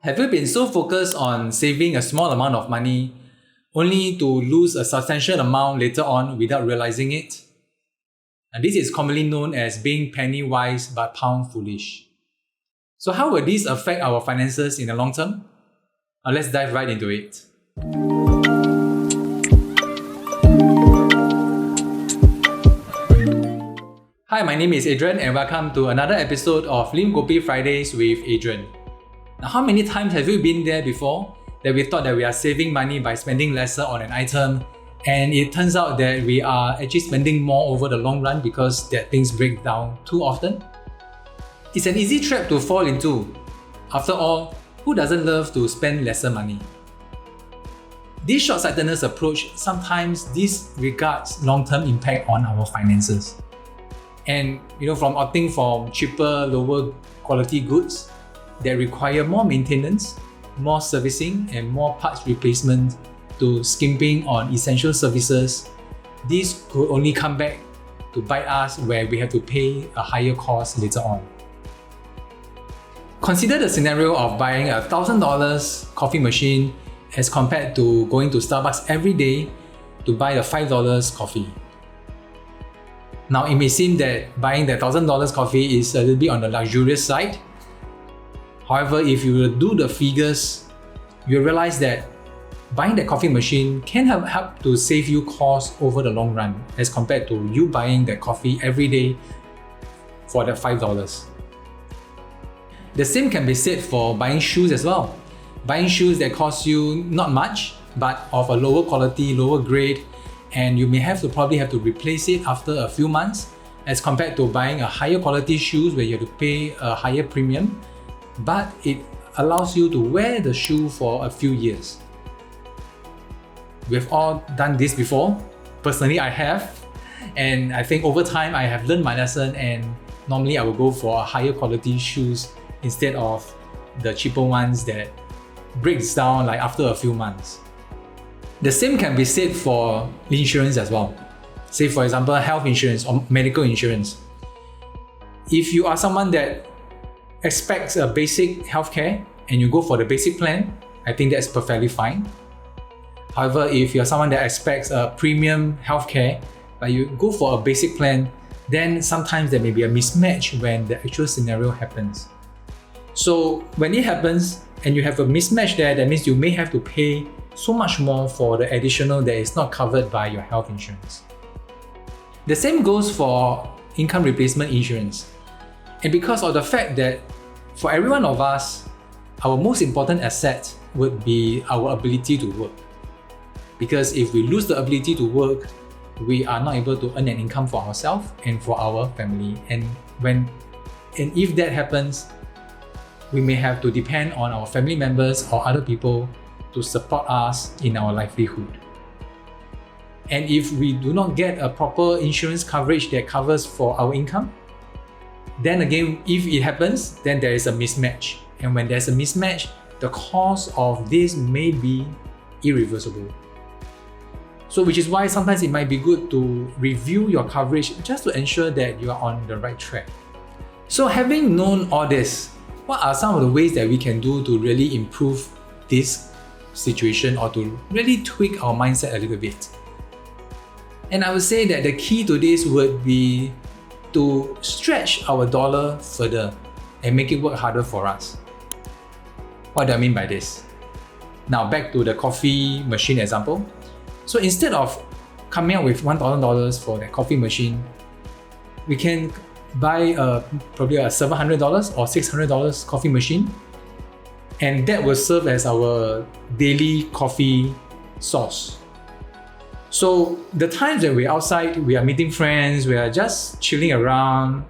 Have you been so focused on saving a small amount of money only to lose a substantial amount later on without realizing it? And this is commonly known as being penny wise but pound foolish. So how will this affect our finances in the long term? Let's dive right into it. Hi, my name is Adrian and welcome to another episode of Lim Kopi Fridays with Adrian. Now, how many times have you been there before that we thought that we are saving money by spending lesser on an item, and it turns out that we are actually spending more over the long run because that things break down too often? It's an easy trap to fall into. After all, who doesn't love to spend lesser money? This short-sightedness approach sometimes disregards long-term impact on our finances. And from opting for cheaper, lower quality goods that require more maintenance, more servicing, and more parts replacement to skimping on essential services, this could only come back to bite us where we have to pay a higher cost later on. Consider the scenario of buying a $1,000 coffee machine as compared to going to Starbucks every day to buy a $5 coffee. Now, it may seem that buying the $1,000 coffee is a little bit on the luxurious side. However, if you do the figures, you'll realize that buying that coffee machine can help to save you costs over the long run as compared to you buying that coffee every day for the $5. The same can be said for buying shoes as well. Buying shoes that cost you not much, but of a lower quality, lower grade, and you may probably have to replace it after a few months as compared to buying a higher quality shoes where you have to pay a higher premium, but it allows you to wear the shoe for a few years. We've all done this before. Personally, I have, and I think over time I have learned my lesson, and normally I will go for a higher quality shoes instead of the cheaper ones that breaks down like after a few months. The same can be said for insurance as well. Say for example, health insurance or medical insurance. If you are someone that expects a basic healthcare and you go for the basic plan, I think that's perfectly fine. However, if you're someone that expects a premium healthcare but you go for a basic plan, then sometimes there may be a mismatch when the actual scenario happens. So when it happens and you have a mismatch there, that means you may have to pay so much more for the additional that is not covered by your health insurance. The same goes for income replacement insurance. And because of the fact that for every one of us, our most important asset would be our ability to work. Because if we lose the ability to work, we are not able to earn an income for ourselves and for our family. And if that happens, we may have to depend on our family members or other people to support us in our livelihood. And if we do not get a proper insurance coverage that covers for our income, then again, if it happens, then there is a mismatch. And when there's a mismatch, the cost of this may be irreversible. So which is why sometimes it might be good to review your coverage just to ensure that you are on the right track. So having known all this, what are some of the ways that we can do to really improve this situation or to really tweak our mindset a little bit? And I would say that the key to this would be to stretch our dollar further and make it work harder for us. What do I mean by this? Now back to the coffee machine example. So instead of coming up with $1,000 for that coffee machine, we can buy probably a $700 or $600 coffee machine, and that will serve as our daily coffee source. So the times that we're outside, we are meeting friends, we are just chilling around,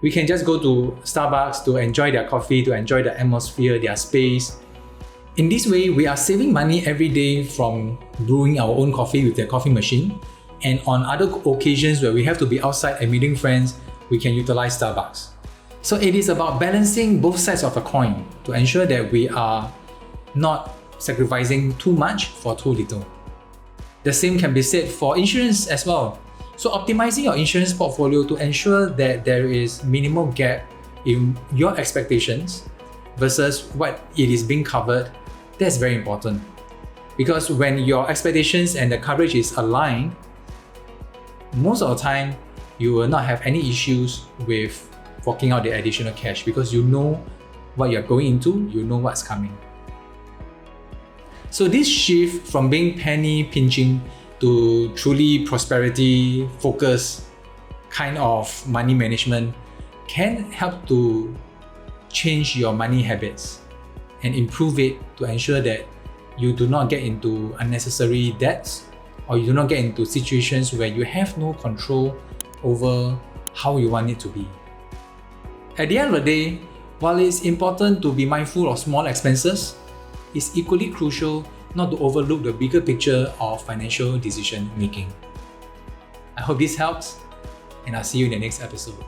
we can just go to Starbucks to enjoy their coffee, to enjoy the atmosphere, their space. In this way, we are saving money every day from brewing our own coffee with their coffee machine. And on other occasions where we have to be outside and meeting friends, we can utilize Starbucks. So it is about balancing both sides of a coin to ensure that we are not sacrificing too much for too little. The same can be said for insurance as well. So optimizing your insurance portfolio to ensure that there is minimal gap in your expectations versus what it is being covered, that's very important. Because when your expectations and the coverage is aligned, most of the time, you will not have any issues with forking out the additional cash because you know what you're going into, you know what's coming. So this shift from being penny pinching to truly prosperity focused kind of money management can help to change your money habits and improve it to ensure that you do not get into unnecessary debts or you do not get into situations where you have no control over how you want it to be. At the end of the day, while it's important to be mindful of small expenses, it's equally crucial not to overlook the bigger picture of financial decision making. I hope this helps, and I'll see you in the next episode.